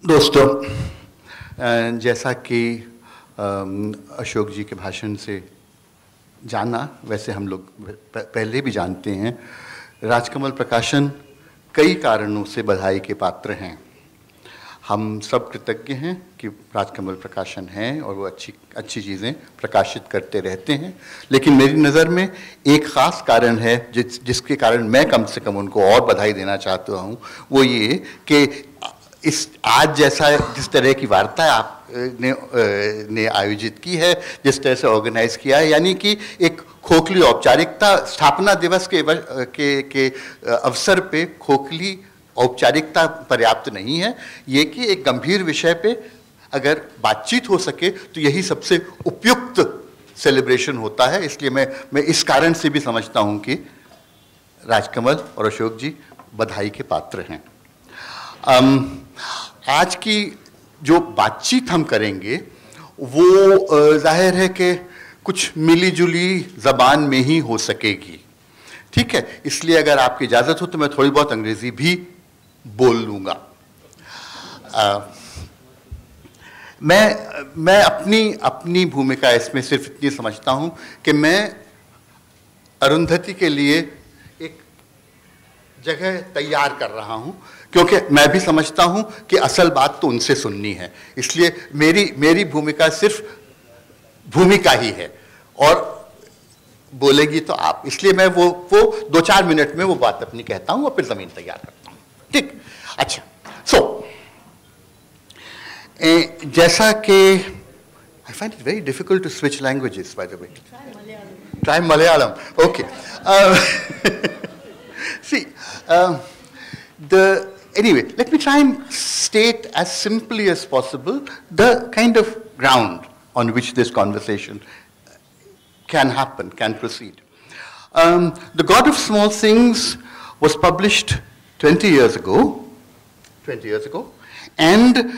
दोस्तों, जैसा कि अशोक जी के भाषण से जाना, वैसे हम लोग पहले भी जानते हैं, राजकमल प्रकाशन कई कारणों से बधाई के पात्र हैं। हम सब कृतज्ञ हैं कि राजकमल प्रकाशन है और वो अच्छी चीज़ें प्रकाशित करते रहते हैं। लेकिन मेरी नज़र में एक ख़ास कारण है जिसके कारण मैं कम से कम उनको और बधाई देना चाहता हूँ। वो ये कि इस आज जैसा जिस तरह की वार्ता आपने आयोजित की है, जिस तरह से ऑर्गेनाइज किया है, यानी कि एक खोखली औपचारिकता, स्थापना दिवस के अवसर पे खोखली औपचारिकता पर्याप्त नहीं है। ये कि एक गंभीर विषय पे अगर बातचीत हो सके तो यही सबसे उपयुक्त सेलिब्रेशन होता है। इसलिए मैं इस कारण से भी समझता हूँ कि राजकमल और अशोक जी बधाई के पात्र हैं। आज की जो बातचीत हम करेंगे वो जाहिर है कि कुछ मिली जुली ज़बान में ही हो सकेगी, ठीक है। इसलिए अगर आपकी इजाज़त हो तो मैं थोड़ी बहुत अंग्रेज़ी भी बोल लूँगा। मैं अपनी भूमिका इसमें सिर्फ इतनी समझता हूँ कि मैं अरुंधति के लिए एक जगह तैयार कर रहा हूँ, क्योंकि मैं भी समझता हूँ कि असल बात तो उनसे सुननी है। इसलिए मेरी भूमिका सिर्फ भूमिका ही है और बोलेगी तो आप। इसलिए मैं वो 2-4 मिनट में वो बात अपनी कहता हूँ और फिर ज़मीन तैयार करता हूँ, ठीक। अच्छा, जैसा कि I find it very difficult to switch languages, by the way. Try Malayalam. Okay. See, anyway, let me try and state as simply as possible the kind of ground on which this conversation can happen, can proceed. The God of Small Things was published 20 years ago, and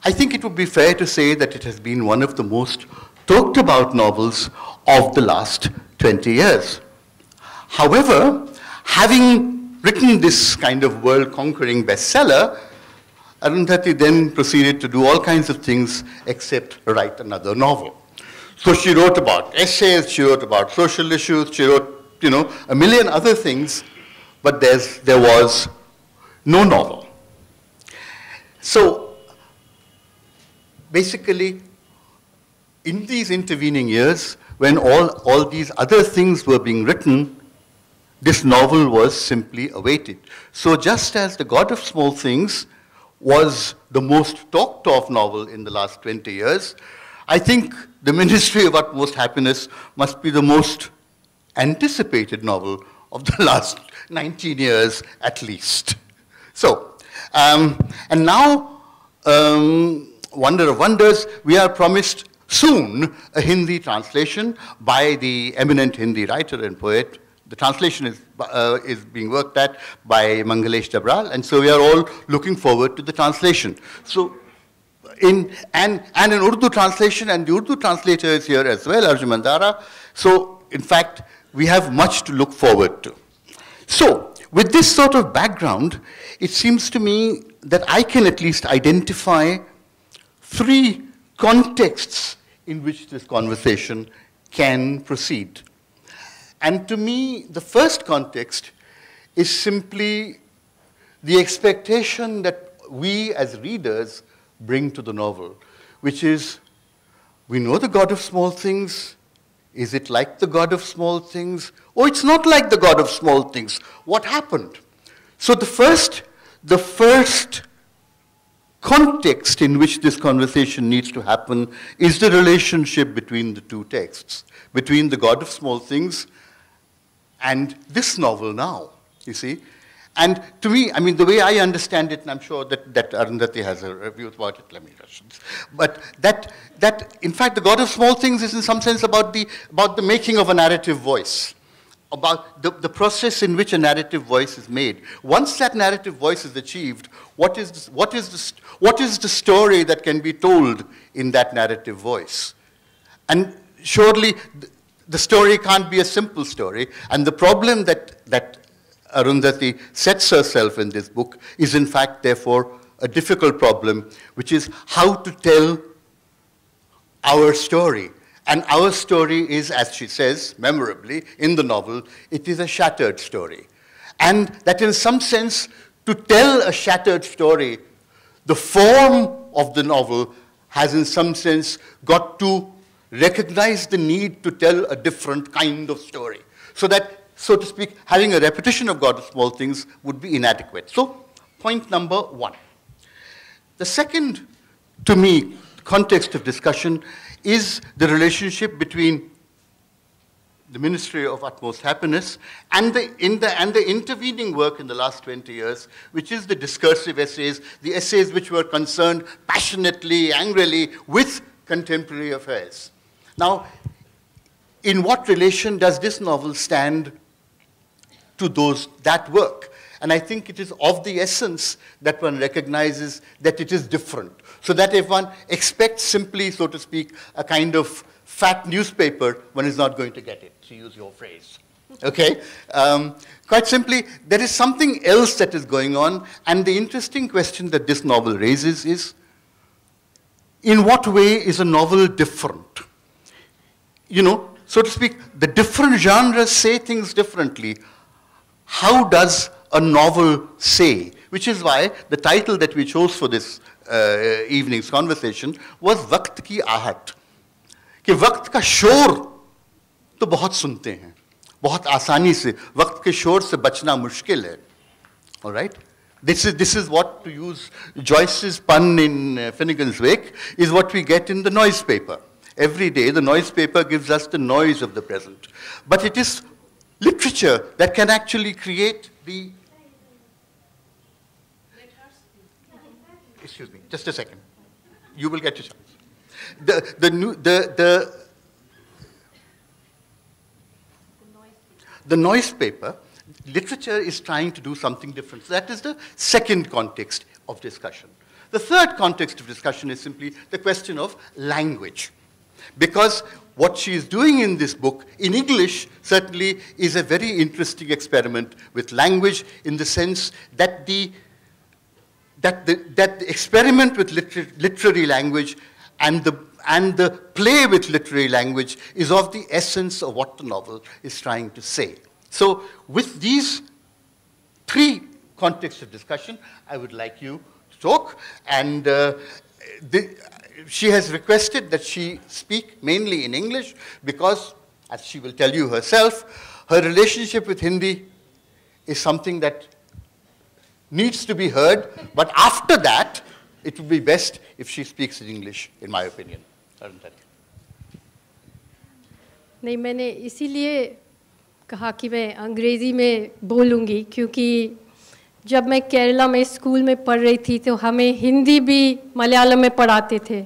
I think it would be fair to say that it has been one of the most talked about novels of the last 20 years. However, having written this kind of world-conquering bestseller, Arundhati then proceeded to do all kinds of things except write another novel. So she wrote about essays, she wrote about social issues, she wrote, a million other things, but there was no novel. So basically, in these intervening years, when all these other things were being written, this novel was simply awaited. So just as The God of Small Things was the most talked of novel in the last 20 years, I think The Ministry of Utmost Happiness must be the most anticipated novel of the last 19 years at least. So, and now, wonder of wonders, we are promised soon a Hindi translation by the eminent Hindi writer and poet. The translation is being worked at by Mangalesh Dabral, and so we are all looking forward to the translation. So, an Urdu translation, and the Urdu translator is here as well, Arjun Mandara. So, in fact, we have much to look forward to. So, with this sort of background, it seems to me that I can at least identify 3 contexts in which this conversation can proceed. And to me, the first context is simply the expectation that we as readers bring to the novel, which is, we know the God of Small Things. Is it like the God of Small Things? Oh, it's not like the God of Small Things. What happened? So the first context in which this conversation needs to happen is the relationship between the two texts, between the God of Small Things and this novel now, you see. And to me, I mean, the way I understand it, and I'm sure that Arundhati has a review about it, let me rush this. But that in fact, the God of Small Things is in some sense about the making of a narrative voice, about the process in which a narrative voice is made. Once that narrative voice is achieved, what is the story that can be told in that narrative voice? And surely the story can't be a simple story. And the problem that Arundhati sets herself in this book is in fact, therefore, a difficult problem, which is how to tell our story. And our story is, as she says memorably in the novel, it is a shattered story. And that in some sense, to tell a shattered story, the form of the novel has in some sense got to recognize the need to tell a different kind of story. So that, so to speak, having a repetition of God of Small Things would be inadequate. So, point number one. The second, to me, context of discussion is the relationship between the Ministry of Utmost Happiness and the intervening work in the last 20 years, which is the discursive essays, the essays which were concerned passionately, angrily with contemporary affairs. Now, in what relation does this novel stand to that work? And I think it is of the essence that one recognizes that it is different. So that if one expects simply, so to speak, a kind of fat newspaper, one is not going to get it, to use your phrase. Okay? Quite simply, there is something else that is going on, and the interesting question that this novel raises is, in what way is a novel different? You know, so to speak, the different genres say things differently. How does a novel say? Which is why the title that we chose for this evening's conversation was Waqt ki Ahat. कि वक्त का शोर तो बहुत सुनते हैं, बहुत आसानी से, वक्त के शोर से बचना मुश्किल है. All right? This is what, to use Joyce's pun in Finnegan's Wake, is what we get in the noise paper. Every day, the noise paper gives us the noise of the present. But it is literature that can actually create the... Excuse me, just a second. You will get your chance. The noise paper, literature is trying to do something different. So that is the second context of discussion. The third context of discussion is simply the question of language. Because what she is doing in this book, in English, certainly is a very interesting experiment with language, in the sense that the experiment with literary language and the play with literary language is of the essence of what the novel is trying to say. So with these three contexts of discussion, I would like you to talk. And she has requested that she speak mainly in English because, as she will tell you herself, her relationship with Hindi is something that needs to be heard. But after that, it would be best if she speaks in English, in my opinion. Arundhati. नहीं, मैंने इसीलिए कहा कि मैं अंग्रेज़ी में बोलूँगी, क्योंकि जब मैं केरला में स्कूल में पढ़ रही थी तो हमें हिंदी भी मलयालम में पढ़ाते थे.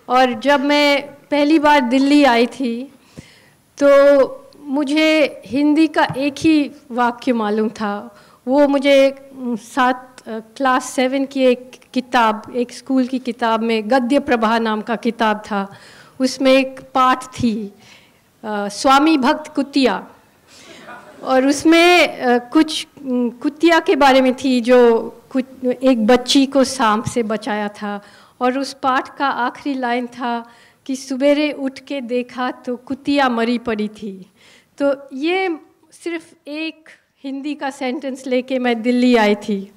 और जब मैं पहली बार दिल्ली आई थी तो मुझे हिंदी का एक ही वाक्य मालूम था. वो मुझे क्लास 7 की एक किताब, एक स्कूल की किताब में गद्य प्रभा नाम का किताब था. उसमें एक पाठ थी, स्वामी भक्त कुतिया, और उसमें कुछ कुतिया के बारे में थी जो एक बच्ची को सांप से बचाया था. और उस पाठ का आखिरी लाइन था कि सवेरे उठ के देखा तो कुतिया मरी पड़ी थी. तो ये सिर्फ एक हिंदी का सेंटेंस लेके मैं दिल्ली आई थी,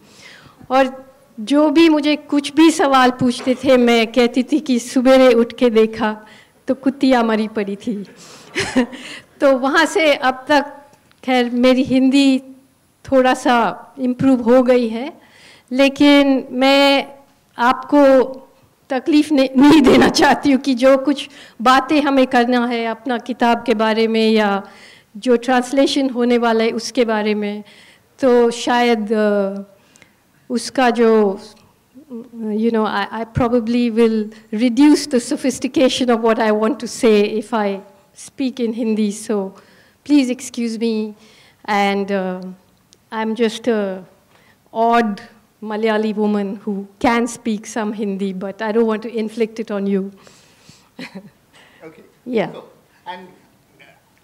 और जो भी मुझे कुछ भी सवाल पूछते थे मैं कहती थी कि सवेरे उठ के देखा तो कुतिया मरी पड़ी थी. तो वहाँ से अब तक खैर मेरी हिंदी थोड़ा सा इम्प्रूव हो गई है, लेकिन मैं आपको तकलीफ़ नहीं देना चाहती हूँ कि जो कुछ बातें हमें करना है अपना किताब के बारे में या जो ट्रांसलेशन होने वाला है उसके बारे में, तो शायद उसका जो I probably will reduce the sophistication of what I want to say if I speak in Hindi. So please excuse me, and I'm just a odd Malayali woman who can speak some Hindi, but I don't want to inflict it on you. Okay. Yeah. So, and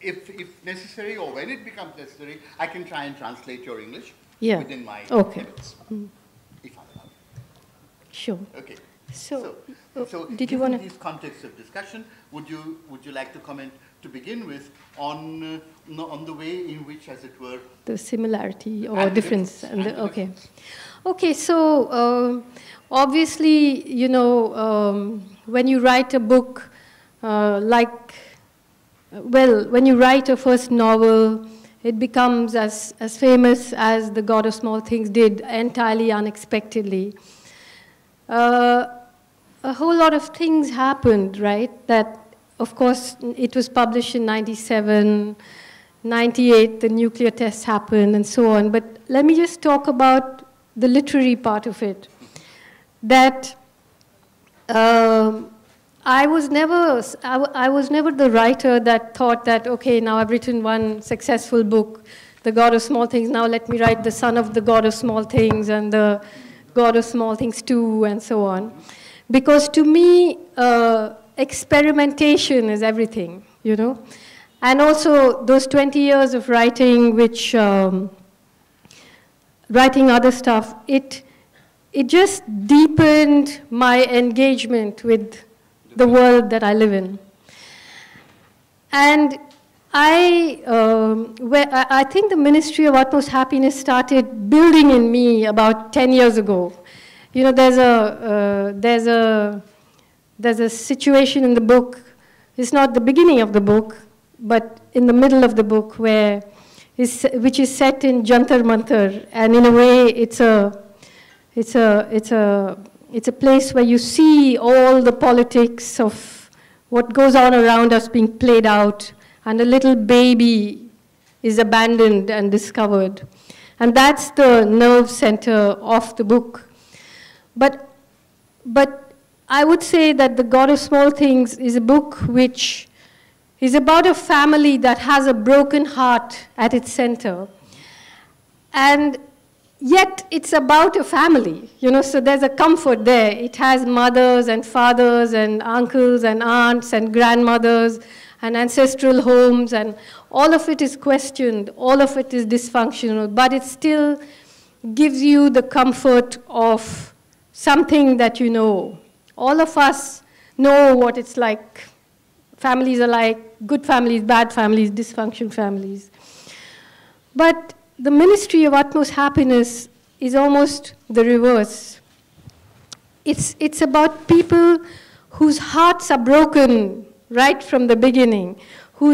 if necessary, or when it becomes necessary, I can try and translate your English within my limits. Sure. Okay. So, So did you given want to? these contexts of discussion, would you like to comment to begin with on the way in which, as it were, The similarity or and difference? difference, and Okay. Okay, so obviously, you know, when you write a book when you write a first novel, it becomes as famous as The God of Small Things did, entirely unexpectedly. A whole lot of things happened, right? That, of course, it was published in 97, 98, the nuclear tests happened, and so on. But let me just talk about the literary part of it. That I was never the writer that thought that, okay, now I've written one successful book, The God of Small Things, now let me write The Son of the God of Small Things and The God of Small Things 2, and so on. Because to me, experimentation is everything, you know. And also those 20 years of writing, which, writing other stuff, it just deepened my engagement with the world that I live in. And I think the Ministry of Utmost Happiness started building in me about 10 years ago. You know, there's a situation in the book. It's not the beginning of the book, but in the middle of the book, which is set in Jantar Mantar, and in a way, it's a place where you see all the politics of what goes on around us being played out, and a little baby is abandoned and discovered, and that's the nerve center of the book. But I would say that The God of Small Things is a book which is about a family that has a broken heart at its center. And yet it's about a family, you know, so there's a comfort there. It has mothers and fathers and uncles and aunts and grandmothers and ancestral homes, and all of it is questioned, all of it is dysfunctional, but it still gives you the comfort of something that you know. All of us know what it's like. Families are like, good families, bad families, dysfunctional families. But the Ministry of Utmost Happiness is almost the reverse. It's about people whose hearts are broken right from the beginning, who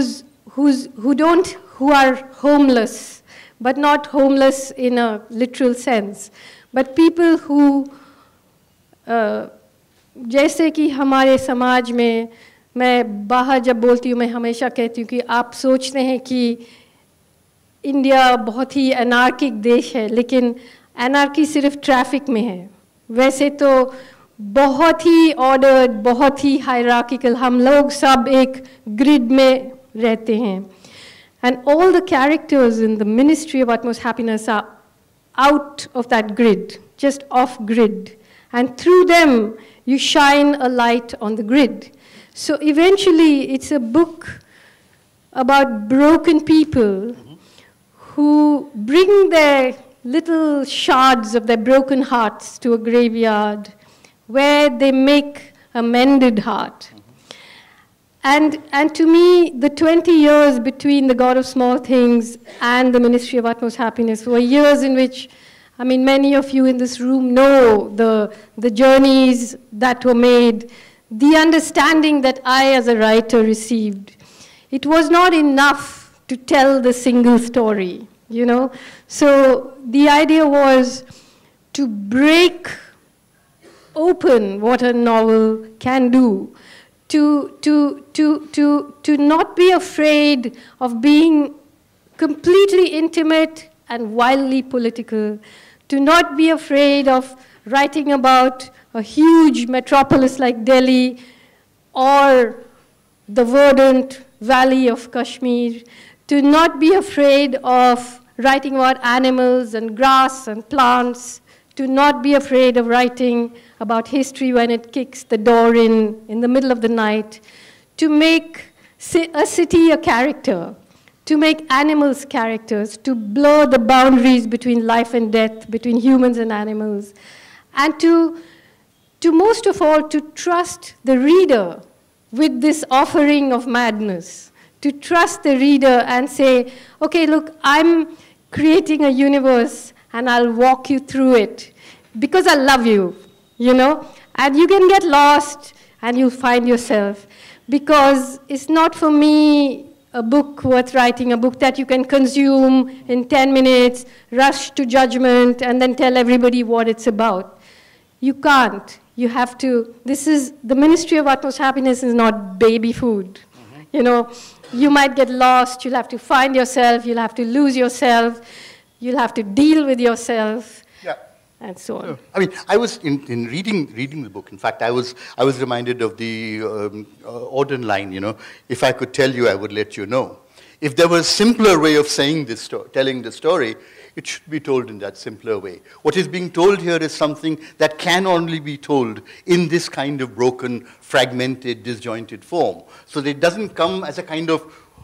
are homeless, but not homeless in a literal sense, but people who जैसे कि हमारे समाज में, मैं बाहर जब बोलती हूँ मैं हमेशा कहती हूँ कि आप सोचते हैं कि इंडिया बहुत ही एनार्किक देश है, लेकिन एनार्की सिर्फ ट्रैफिक में है. वैसे तो बहुत ही ऑर्डर्ड, बहुत ही हायरार्किकल, हम लोग सब एक ग्रिड में रहते हैं. And all the characters in the Ministry of Utmost Happiness are out of that grid, just off grid. And through them, you shine a light on the grid. So eventually, it's a book about broken people who bring their little shards of their broken hearts to a graveyard where they make a mended heart. And to me, the 20 years between The God of Small Things and the Ministry of Utmost Happiness were years in which, I mean, many of you in this room know the journeys that were made, the understanding that I as a writer received. It was not enough to tell the single story, you know. So the idea was to break open what a novel can do, to not be afraid of being completely intimate and wildly political, to not be afraid of writing about a huge metropolis like Delhi or the verdant valley of Kashmir, to not be afraid of writing about animals and grass and plants, to not be afraid of writing about history when it kicks the door in the middle of the night, to make a city a character, to make animals characters, to blur the boundaries between life and death, between humans and animals, and to to most of all, to trust the reader with this offering of madness, to trust the reader and say, okay, look, I'm creating a universe and I'll walk you through it because I love you, you know, and you can get lost and you'll find yourself, because it's not for me a book worth writing, a book that you can consume in 10 minutes, rush to judgment, and then tell everybody what it's about. You can't. You have to. This is, the Ministry of Utmost Happiness is not baby food. You know, you might get lost, you'll have to find yourself, you'll have to lose yourself, you'll have to deal with yourself. Yeah. And so on. I mean, I was in reading the book. In fact, I was reminded of the Auden line. You know, if I could tell you, I would let you know. If there was a simpler way of saying this telling the story, it should be told in that simpler way. What is being told here is something that can only be told in this kind of broken, fragmented, disjointed form. So that it doesn't come as a kind of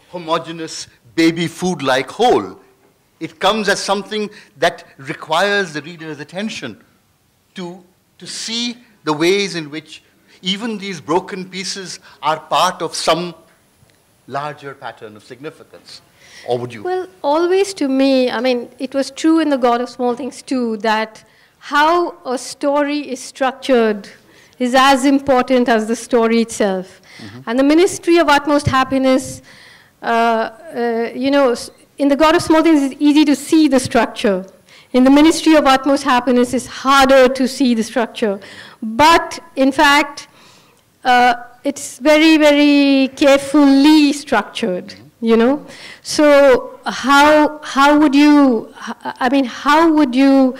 homogeneous baby food-like whole. It comes as something that requires the reader's attention to see the ways in which even these broken pieces are part of some larger pattern of significance. Or would you? Well, always to me, I mean, it was true in The God of Small Things too, that how a story is structured is as important as the story itself. And the Ministry of Utmost Happiness, you know, in The God of Small Things, it's easy to see the structure. In the Ministry of Utmost Happiness, it's harder to see the structure. But, in fact, it's very, very carefully structured, you know. So how would you, I mean, how would you,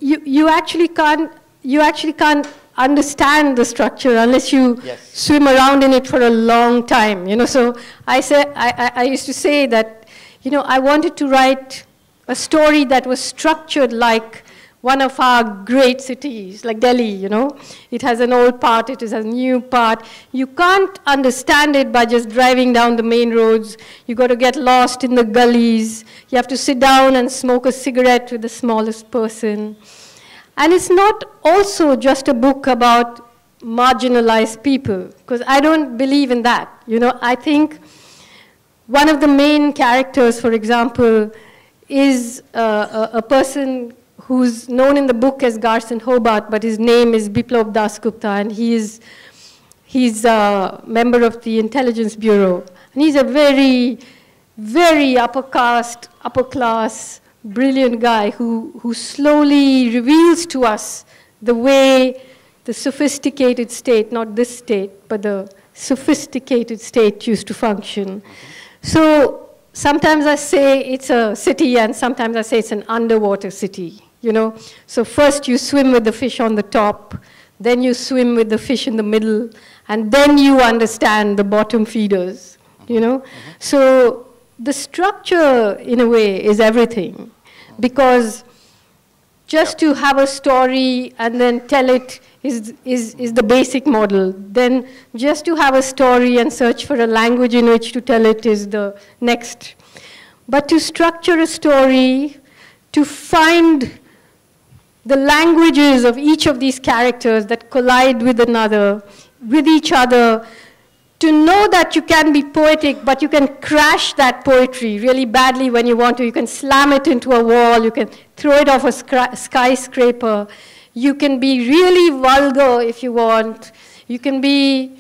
you actually can't understand the structure unless you swim around in it for a long time, you know. So I used to say that, you know, I wanted to write a story that was structured like one of our great cities, like Delhi, you know. It has an old part, it has a new part. You can't understand it by just driving down the main roads. You got to get lost in the gullies. You have to sit down and smoke a cigarette with the smallest person. And it's not also just a book about marginalized people, because I don't believe in that. You know, I think one of the main characters, for example, is a person who's known in the book as Garson Hobart, but his name is Biplab Dasgupta, and he's a member of the Intelligence Bureau. And he's a very, very upper caste, upper class, brilliant guy who slowly reveals to us the way the sophisticated state, not this state, but the sophisticated state used to function. So sometimes I say it's a city, and sometimes I say it's an underwater city, you know. So first you swim with the fish on the top, then you swim with the fish in the middle, and then you understand the bottom feeders, you know. So the structure, in a way, is everything, because just to have a story and then tell it is the basic model. Then just to have a story and search for a language in which to tell it is the next. But to structure a story, to find the languages of each of these characters that collide with each other, to know that you can be poetic, but you can crash that poetry really badly when you want to. You can slam it into a wall, you can throw it off a skyscraper, you can be really vulgar if you want, you can be,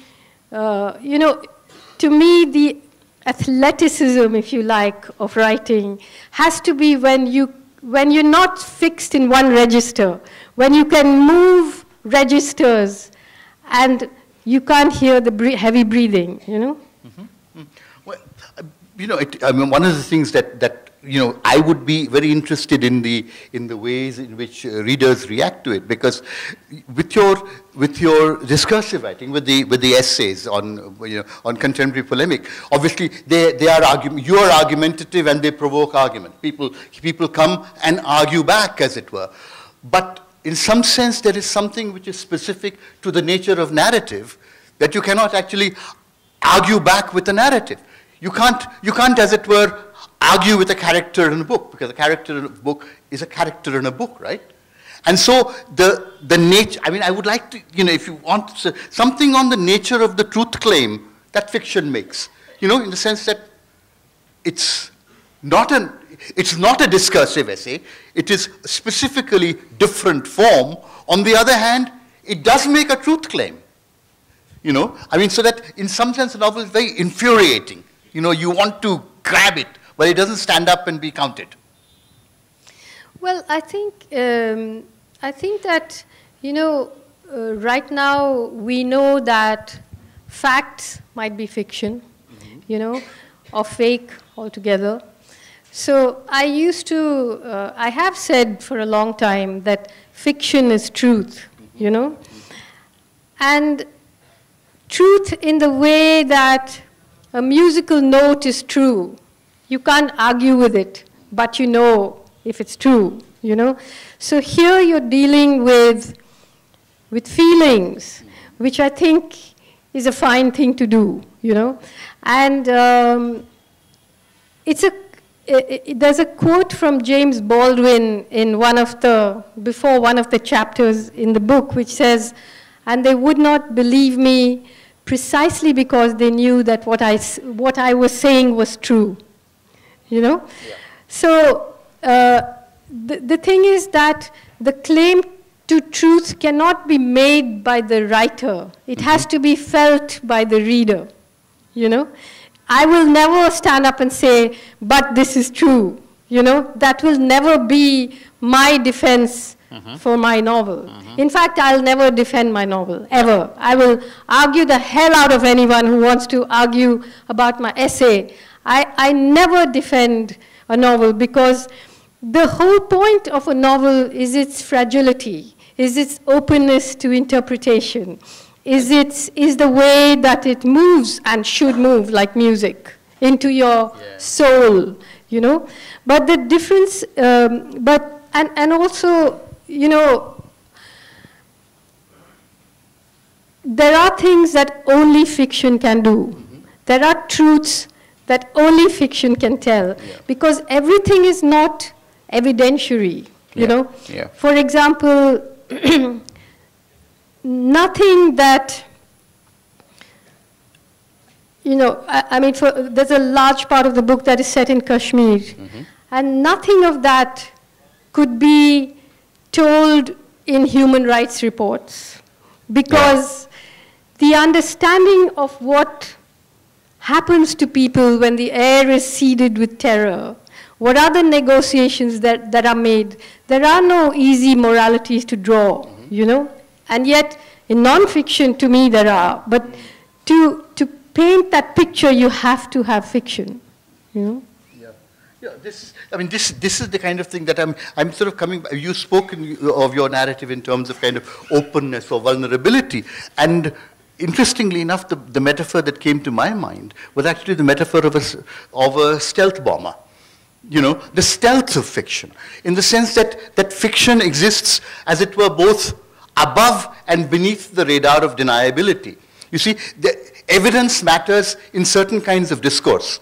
you know, to me the athleticism, if you like, of writing has to be when you're not fixed in one register, when you can move registers and you can't hear the heavy breathing, you know? Well, you know, I mean, one of the things that you know, I would be very interested in the ways in which readers react to it, because with your discursive writing, with the essays on on contemporary polemic, obviously you are argumentative and they provoke argument. People come and argue back, as it were, but in some sense there is something which is specific to the nature of narrative that you cannot actually argue back with a narrative. You can't, as it were, argue with a character in a book, because a character in a book is a character in a book, right? And so the nature, I mean, I would like to, you know, if you want something on the nature of the truth claim that fiction makes, you know, in the sense that it's not a discursive essay, it is specifically different form. On the other hand, it does make a truth claim. You know, I mean, so that in some sense the novel is very infuriating. You know, you want to grab it, but it doesn't stand up and be counted. Well, I think that, you know, right now we know that facts might be fiction, you know, or fake altogether. So I have said for a long time that fiction is truth, you know, and truth in the way that a musical note is true. You can't argue with it, but you know if it's true, you know. So here you're dealing with feelings, which I think is a fine thing to do, you know. And there's a quote from James Baldwin in before one of the chapters in the book, which says, "And they would not believe me precisely because they knew that what I was saying was true." You know? Yeah. So the thing is that the claim to truth cannot be made by the writer. It has to be felt by the reader, you know? I will never stand up and say, but this is true, you know? That will never be my defense for my novel. In fact, I'll never defend my novel, ever. I will argue the hell out of anyone who wants to argue about my essay. I never defend a novel because the whole point of a novel is its fragility, is its openness to interpretation, is the way that it moves and should move like music into your soul, you know. But the difference, and also, you know, there are things that only fiction can do. There are truths that only fiction can tell, because everything is not evidentiary, you know. Yeah. For example, nothing that, you know, I mean, there's a large part of the book that is set in Kashmir, and nothing of that could be told in human rights reports, because the understanding of what happens to people when the air is seeded with terror, what are the negotiations that are made, there are no easy moralities to draw, you know, and yet in non-fiction, to me, there are. But to paint that picture, you have to have fiction, you know. Yeah, this is the kind of thing that I'm sort of coming back. You spoke of your narrative in terms of kind of openness or vulnerability. And interestingly enough, the metaphor that came to my mind was actually the metaphor of a stealth bomber. You know, the stealth of fiction, in the sense that fiction exists, as it were, both above and beneath the radar of deniability. You see, the evidence matters in certain kinds of discourse.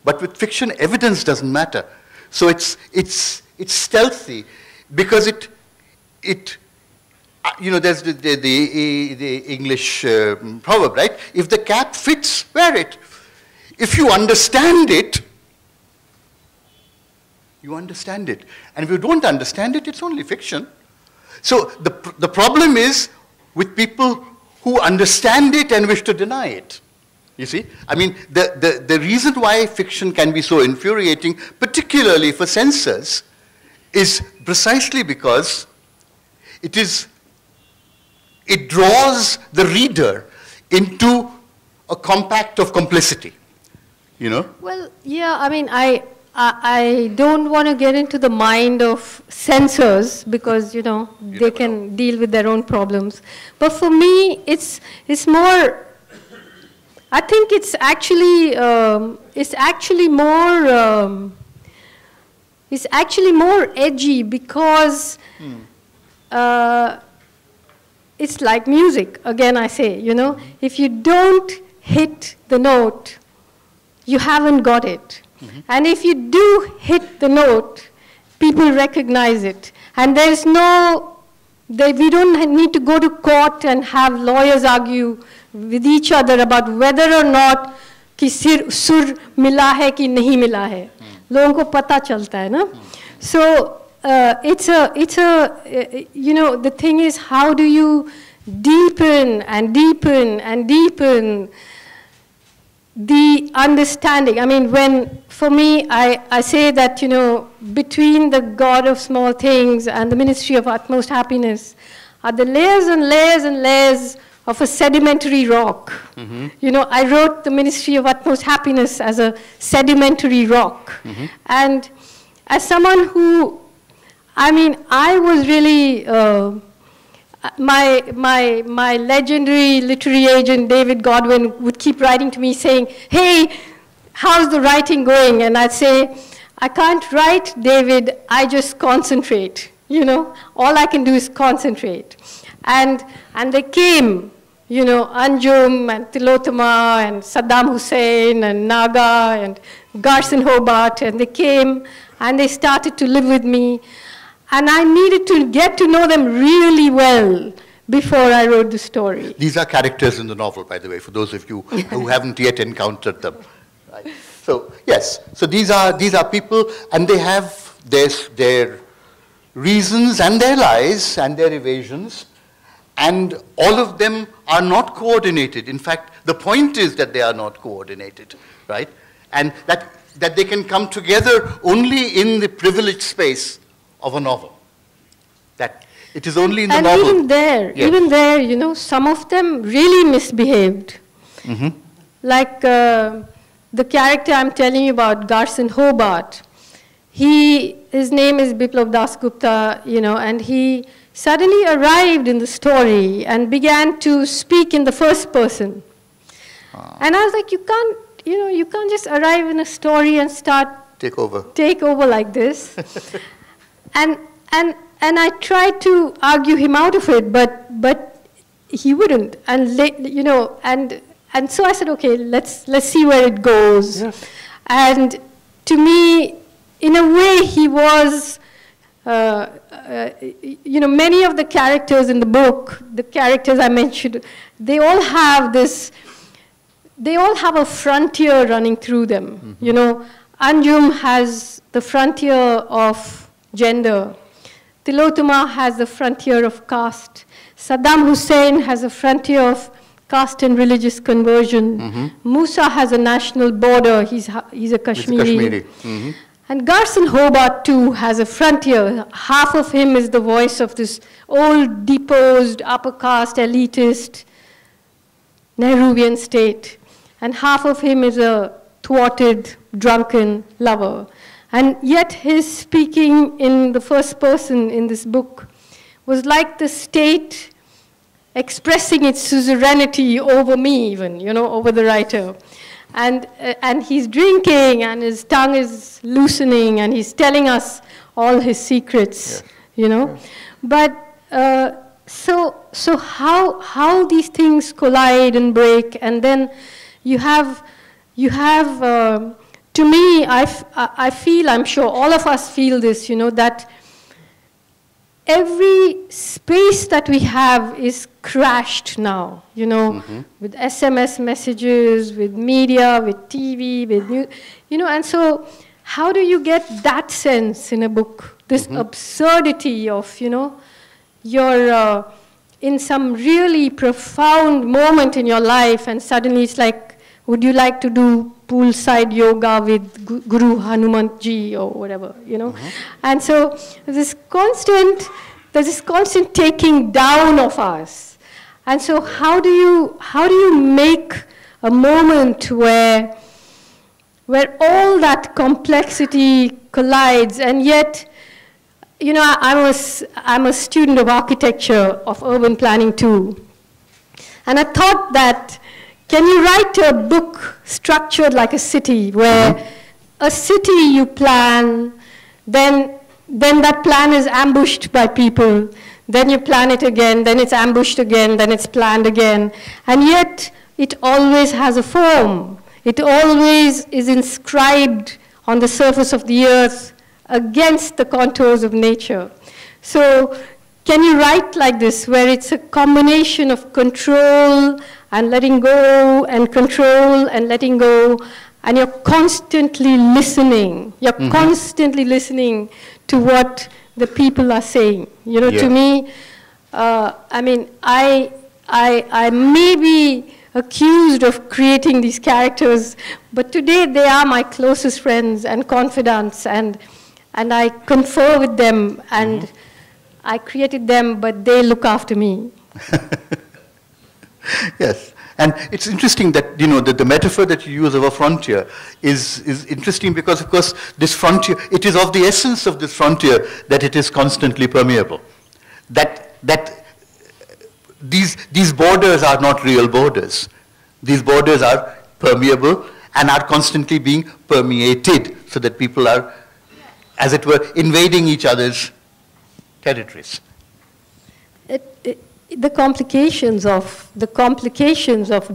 But with fiction, evidence doesn't matter. So it's stealthy because it you know, there's the English proverb, right? If the cap fits, wear it. If you understand it, you understand it. And if you don't understand it, it's only fiction. So the problem is with people who understand it and wish to deny it. You see? I mean, the reason why fiction can be so infuriating, particularly for censors, is precisely because it draws the reader into a compact of complicity, you know? Well, yeah, I mean, I don't want to get into the mind of censors because, you know, they can deal with their own problems. But for me, it's more, I think it's actually more edgy because it's like music. Again, I say, you know, if you don't hit the note, you haven't got it. And if you do hit the note, people recognize it. And there's no We don't need to go to court and have lawyers argue with each other about whether or not कि सुर मिला है कि नहीं मिला है. लोगों को पता चलता है ना. So it's a you know, the thing is, how do you deepen and deepen and deepen the understanding? I mean, for me, I say that, you know, between the God of small things and the ministry of utmost happiness are the layers and layers and layers of a sedimentary rock. You know, I wrote the ministry of utmost happiness as a sedimentary rock. And as someone who, I mean, I was really, my legendary literary agent, David Godwin, would keep writing to me saying, hey, how's the writing going? And I'd say, I can't write, David, I just concentrate. You know, all I can do is concentrate. And they came, you know, Anjum and Tilotama and Saddam Hussein and Naga and Garson Hobart, and they came and they started to live with me. And I needed to get to know them really well before I wrote the story. These are characters in the novel, by the way, for those of you who haven't yet encountered them. Right. So, yes, so these are people, and they have their reasons and their lies and their evasions, and all of them are not coordinated. In fact, the point is that they are not coordinated, right? And that they can come together only in the privileged space of a novel. That it is only in the novel. And even there, you know, some of them really misbehaved. Like the character I'm telling you about, Garson Hobart. His name is Biplav Das Gupta, you know, and he suddenly arrived in the story and began to speak in the first person. And I was like, you can't just arrive in a story and start take over like this. and I tried to argue him out of it, but he wouldn't. And you know, and so I said, okay, let's see where it goes. Yes. And to me, in a way, he was, you know, many of the characters in the book, the characters I mentioned, they all have a frontier running through them. You know, Anjum has the frontier of gender. Tilotama has the frontier of caste. Saddam Hussein has a frontier of caste and religious conversion. Musa has a national border. He's a Kashmiri. And Garson Hobart, too, has a frontier. Half of him is the voice of this old, deposed, upper caste, elitist, Nehruvian state. And half of him is a thwarted, drunken lover. And yet his speaking in the first person in this book was like the state expressing its suzerainty over me even, you know, over the writer. And he's drinking, and his tongue is loosening, and he's telling us all his secrets, you know. But so how these things collide and break, and then you have to me, I feel, I'm sure all of us feel this, you know, that every space that we have is crashed now, you know, with SMS messages, with media, with TV, with news, you know, and so how do you get that sense in a book? This absurdity of, you know, you're in some really profound moment in your life, and suddenly it's like, would you like to do poolside yoga with Guru Hanumantji or whatever, you know? And so there's this constant taking down of us. And so how do you make a moment where all that complexity collides, and yet, you know, I'm a student of architecture, of urban planning too. And I thought that, can you write a book structured like a city, where a city you plan, then that plan is ambushed by people, then you plan it again, then it's ambushed again, then it's planned again, and yet it always has a form. It always is inscribed on the surface of the earth against the contours of nature. So can you write like this, where it's a combination of control and letting go, and control and letting go, and you're constantly listening. You're constantly listening to what the people are saying. You know, to me, I mean, I may be accused of creating these characters, but today they are my closest friends and confidants, and I confer with them, and I created them, but they look after me. Yes, and it's interesting that, you know, the metaphor that you use of a frontier is interesting because, of course, this frontier, it is of the essence of this frontier that it is constantly permeable. That these borders are not real borders. These borders are permeable and are constantly being permeated, so that people are, as it were, invading each other's territories. The complications of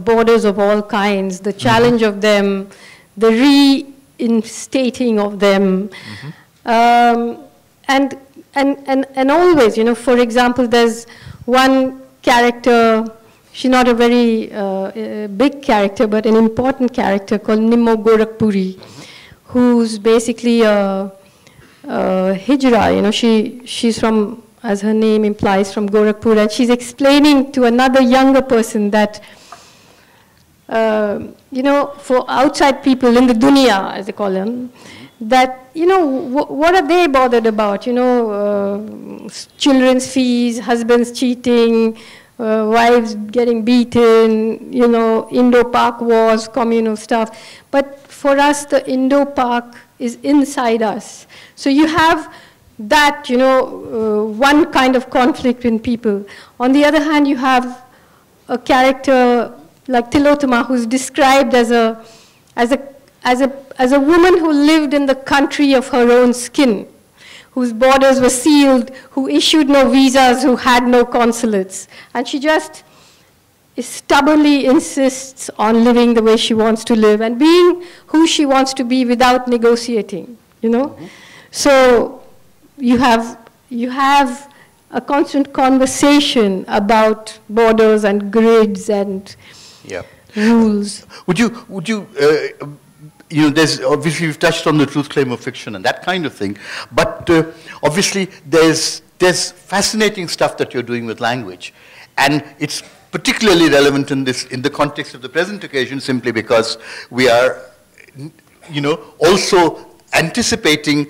borders of all kinds, the challenge of them, the reinstating of them, and always, you know, for example, there's one character, she's not a very big character, but an important character called Nimmo Gorakhpuri, who's basically a hijra, you know, she's from, as her name implies, from Gorakhpur, and she's explaining to another younger person that, you know, for outside people in the dunya, as they call them, that, you know, what are they bothered about? You know, children's fees, husbands cheating, wives getting beaten, you know, Indo-Pak wars, communal stuff. But for us, the Indo-Pak is inside us. So you have that, you know, one kind of conflict in people. On the other hand, you have a character like Tilotama, who's described as a woman who lived in the country of her own skin, whose borders were sealed, who issued no visas, who had no consulates. And she just stubbornly insists on living the way she wants to live and being who she wants to be without negotiating, you know? So you have a constant conversation about borders and grids and rules. Would you you know, there's obviously you've touched on the truth claim of fiction and that kind of thing, but obviously there's fascinating stuff that you're doing with language, and it's particularly relevant in the context of the present occasion, simply because we are, you know, also anticipating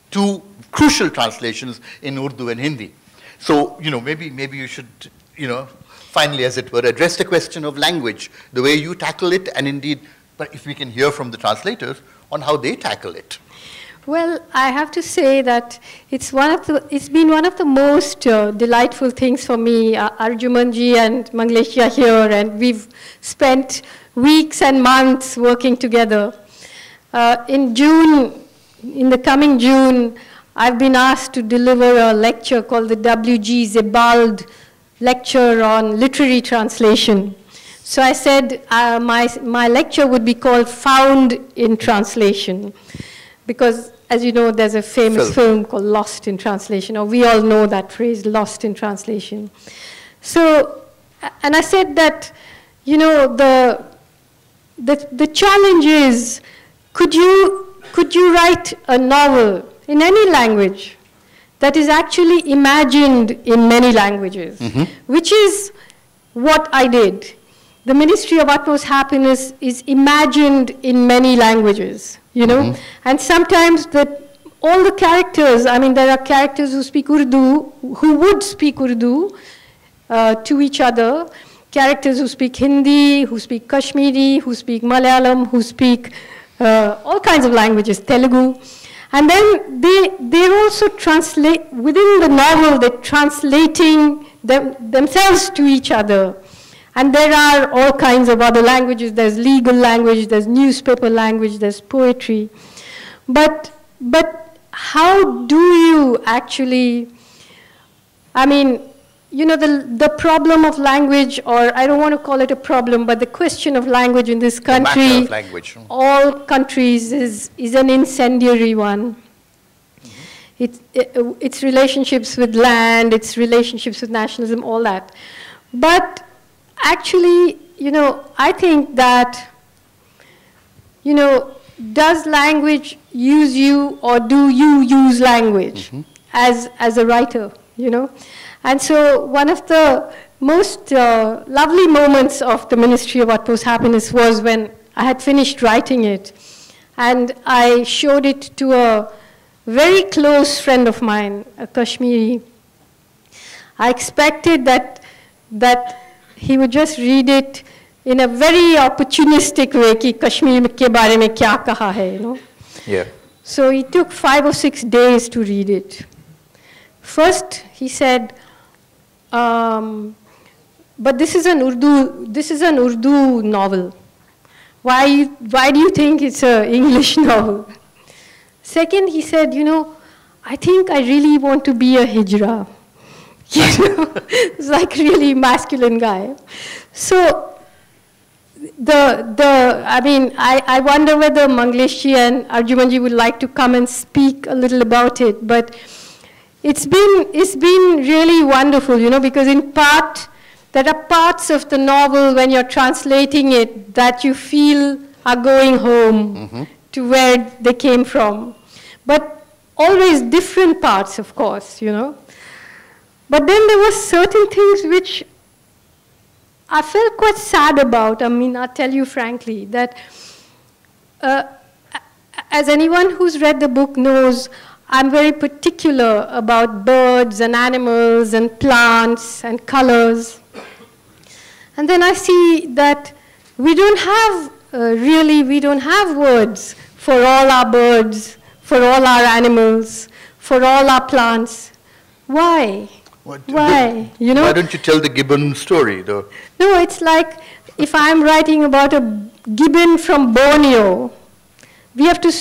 two crucial translations in Urdu and Hindi. So, you know, maybe you should, you know, finally, as it were, address the question of language, the way you tackle it, and indeed, but if we can hear from the translators on how they tackle it. Well, I have to say that it's been one of the most delightful things for me. Arjumanji and Mangleshya here, and we've spent weeks and months working together. In the coming June, I've been asked to deliver a lecture called the W.G. Zebald Lecture on Literary Translation. So I said my lecture would be called Found in Translation, because, as you know, there's a famous film called Lost in Translation, or we all know that phrase, Lost in Translation. So, and I said that, you know, the challenge is, could you write a novel in any language that is actually imagined in many languages, which is what I did. The Ministry of Utmost Happiness is imagined in many languages, you know, and sometimes all the characters, I mean, there are characters who speak Urdu, who would speak Urdu to each other, characters who speak Hindi, who speak Kashmiri, who speak Malayalam, who speak all kinds of languages, Telugu. And then they're also translate, within the novel, they're translating themselves to each other. And there are all kinds of other languages. There's legal language, there's newspaper language, there's poetry. But how do you actually, I mean, you know, the problem of language, or I don't want to call it a problem, but the question of language in this country, all countries, is an incendiary one. its relationships with land, its relationships with nationalism, all that. But actually, I think that, does language use you, or do you use language as a writer, And so one of the most lovely moments of the Ministry of Utmost Happiness was when I had finished writing it, and I showed it to a very close friend of mine, a Kashmiri. I expected that he would just read it in a very opportunistic way, कि कश्मीर के बारे में क्या कहा है, Yeah. So it took 5 or 6 days to read it. First, he said, but this is an Urdu novel. Why do you think it's an English novel? Second, he said, I think I really want to be a hijra. It's like really masculine guy. So I wonder whether Mangleshi and Arjumanji would like to come and speak a little about it. But it's been really wonderful, because there are parts of the novel when you're translating it that you feel are going home to where they came from. But always different parts, of course, But then there were certain things which I felt quite sad about. I'll tell you frankly, that as anyone who's read the book knows, I'm very particular about birds and animals and plants and colors. And then I see that we don't have words for all our birds, for all our animals, for all our plants. Why? Why? Why don't you tell the gibbon story, though? No, it's like if I'm writing about a gibbon from Borneo, we have to,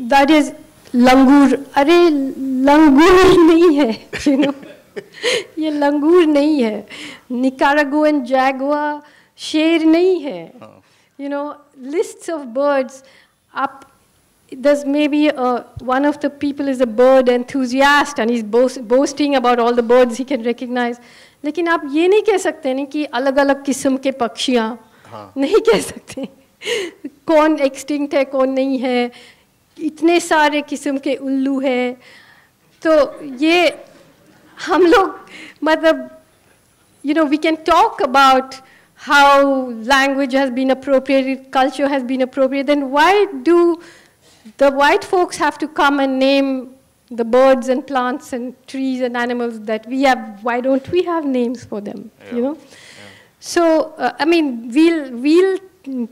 that is langur. Arey, langur nahi hai, ये langur nahi hai. Nicaraguan jaguar, sher nahi hai. Lists of birds up. There's maybe one of the people is a bird enthusiast and he's boasting about all the birds he can recognize. लेकिन आप ये नहीं कह सकते नहीं कि अलग-अलग किस्म के पक्षियाँ नहीं कह सकते. कौन extinct है, कौन नहीं है, इतने सारे किस्म के उल्लू है. तो ये हम लोग मतलब, we can talk about how language has been appropriated, culture has been appropriated. Then why do the white folks have to come and name the birds and plants and trees and animals that we have? Why don't we have names for them? Yeah. So we'll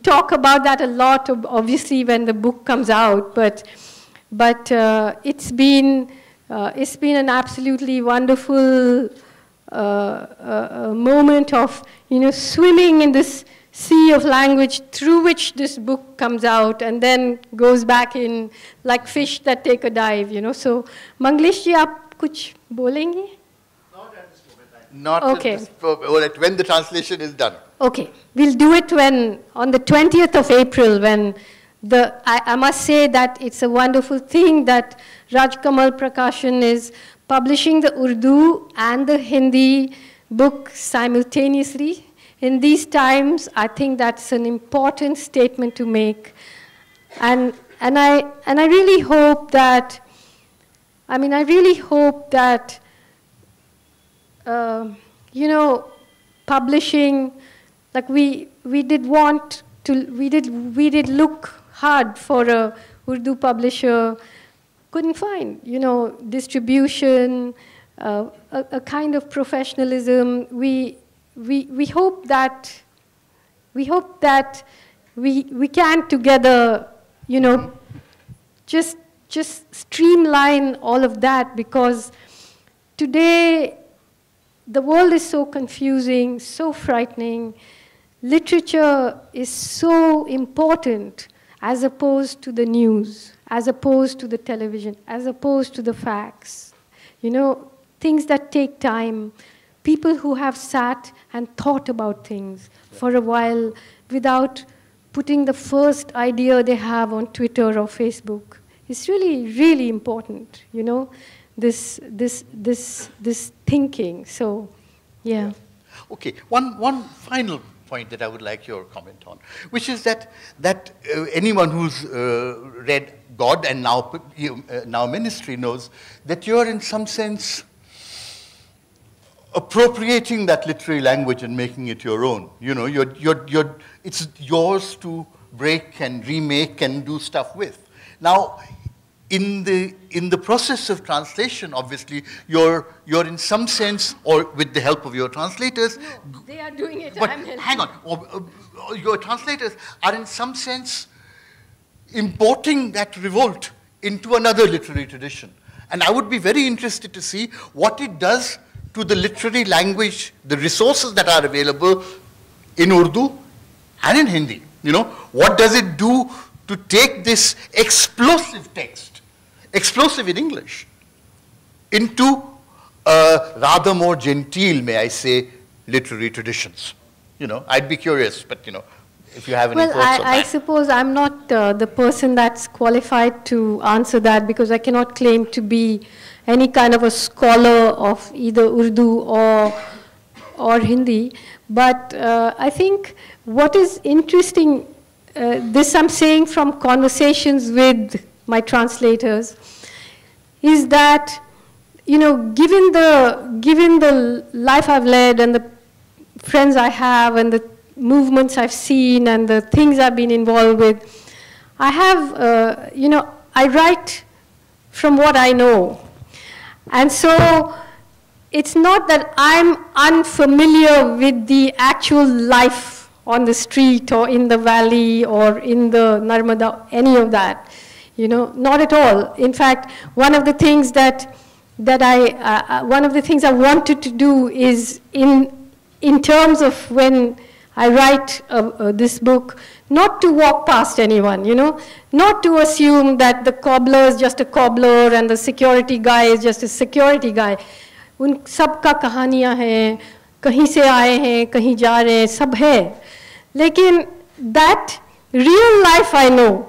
talk about that a lot, obviously, when the book comes out. But it's been an absolutely wonderful moment of swimming in this sea of language through which this book comes out and then goes back in like fish that take a dive, So, Manglish ji, aap kuch bolenge? Not at this moment. Not okay. At this, when the translation is done. Okay, we'll do it on the 20th of April, when I must say that it's a wonderful thing that Rajkamal Prakashan is publishing the Urdu and the Hindi book simultaneously. In these times, I think that's an important statement to make, and I really hope that, publishing, like we did look hard for a Urdu publisher, couldn't find, distribution, a kind of professionalism. We hope that we can together, just streamline all of that, because today the world is so confusing, so frightening. Literature is so important as opposed to the news, as opposed to the television, as opposed to the facts. Things that take time. People who have sat and thought about things for a while without putting the first idea they have on Twitter or Facebook is really, really important, you know, this thinking. So, yeah. Okay, one final point that I would like your comment on, which is that anyone who's read God and now Ministry knows that you're in some sense appropriating that literary language and making it your own. You know, it's yours to break and remake and do stuff with. Now, in the process of translation, obviously, you're in some sense, or with the help of your translators. No, they are doing it. But I'm helping. hang on, your translators are in some sense importing that revolt into another literary tradition. And I would be very interested to see what it does to the literary language, the resources that are available in Urdu and in Hindi. You know, what does it do to take this explosive text, explosive in English, into rather more genteel, may I say, literary traditions? You know, I'd be curious, but you know, if you have any thoughts on that. I suppose I'm not the person that's qualified to answer that, because I cannot claim to be any kind of a scholar of either Urdu or Hindi. But I think what is interesting, this I'm saying from conversations with my translators, is that, you know, given the life I've led and the friends I have and the movements I've seen and the things I've been involved with, I have, you know, I write from what I know. And so it's not that I'm unfamiliar with the actual life on the street or in the valley or in the Narmada, any of that, you know, not at all. In fact, one of the things one of the things I wanted to do is in terms of when I write this book, not to walk past anyone, you know, not to assume that the cobbler is just a cobbler and the security guy is just a security guy. उन सब का कहानियाँ हैं, कहीं से आए हैं, कहीं जा रहे हैं, सब है. लेकिन that real life I know,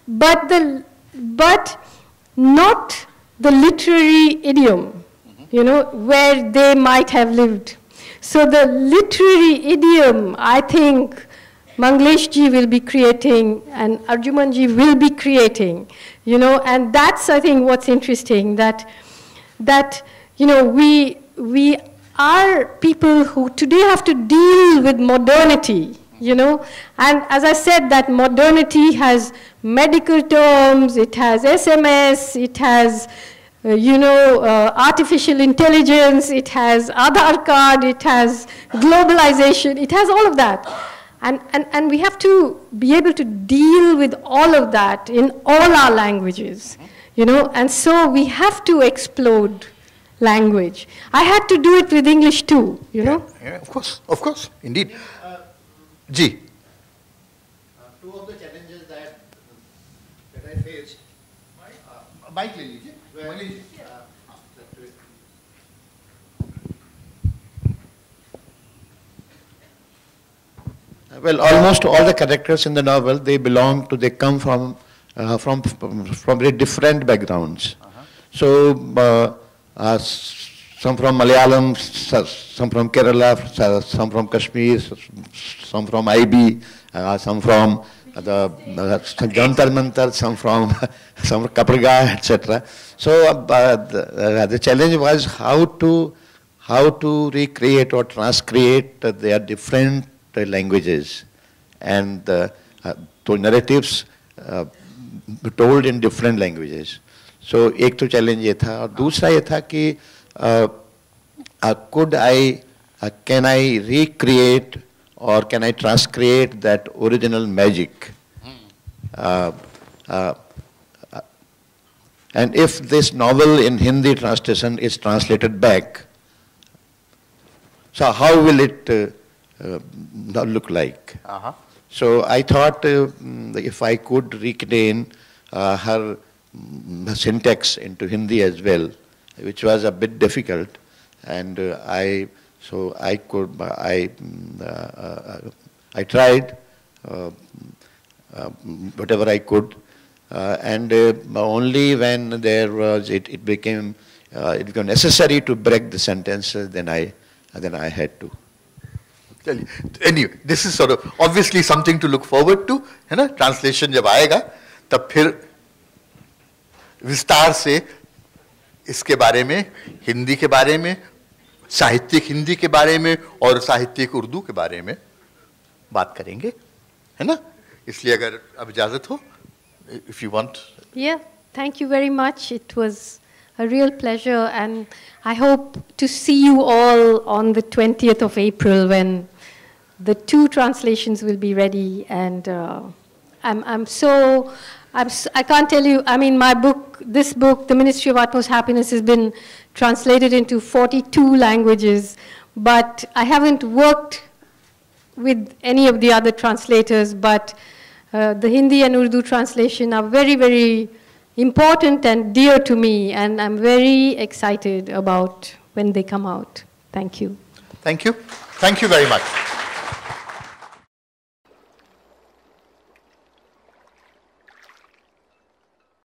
but not the literary idiom, you know, where they might have lived. So the literary idiom, I think, Manglesh ji will be creating and Arjuman ji will be creating, you know, and that's, I think, what's interesting, that you know, we are people who today have to deal with modernity, you know, and as I said, that modernity has medical terms, it has SMS, it has you know, artificial intelligence, it has Aadhaar card, it has globalization, it has all of that. And we have to be able to deal with all of that in all our languages, you know, and so we have to explode language. I had to do it with English too, you know. Yeah, of course, indeed. Ji. Two of the challenges that I faced. Mic le लीजिए. Well, almost all the characters in the novel, they come from very different backgrounds. So, some from Malayalam, some from Kerala, some from Kashmir, some from IB, some from the Jantar Mantar, some from Kapraga, etc. So the challenge was how to recreate or transcreate their different languages, and the narratives told in different languages. So एक तो challenge ये था, और दूसरा ये था कि can I recreate or can I transcreate that original magic? And if this novel in Hindi translation is translated back, so how will it look like? So I thought if I could retain her syntax into Hindi as well, which was a bit difficult, and I tried whatever I could, and only when there was it became necessary to break the sentences, then I had to. Anyway, this is sort of obviously something to look forward to, है ना? Translation जब आएगा, तब फिर विस्तार से इसके बारे में, हिंदी के बारे में, साहित्यिक हिंदी के बारे में और साहित्यिक उर्दू के बारे में बात करेंगे, है ना? इसलिए अगर अब इजाजत हो, if you want. Yeah, thank you very much. It was a real pleasure, and I hope to see you all on the 20th of April when the 2 translations will be ready. And I can't tell you, I mean, my book, this book, The Ministry of Utmost Happiness, has been translated into 42 languages, but I haven't worked with any of the other translators, but the Hindi and Urdu translation are very, very important and dear to me, and I'm very excited about when they come out. Thank you. Thank you. Thank you very much.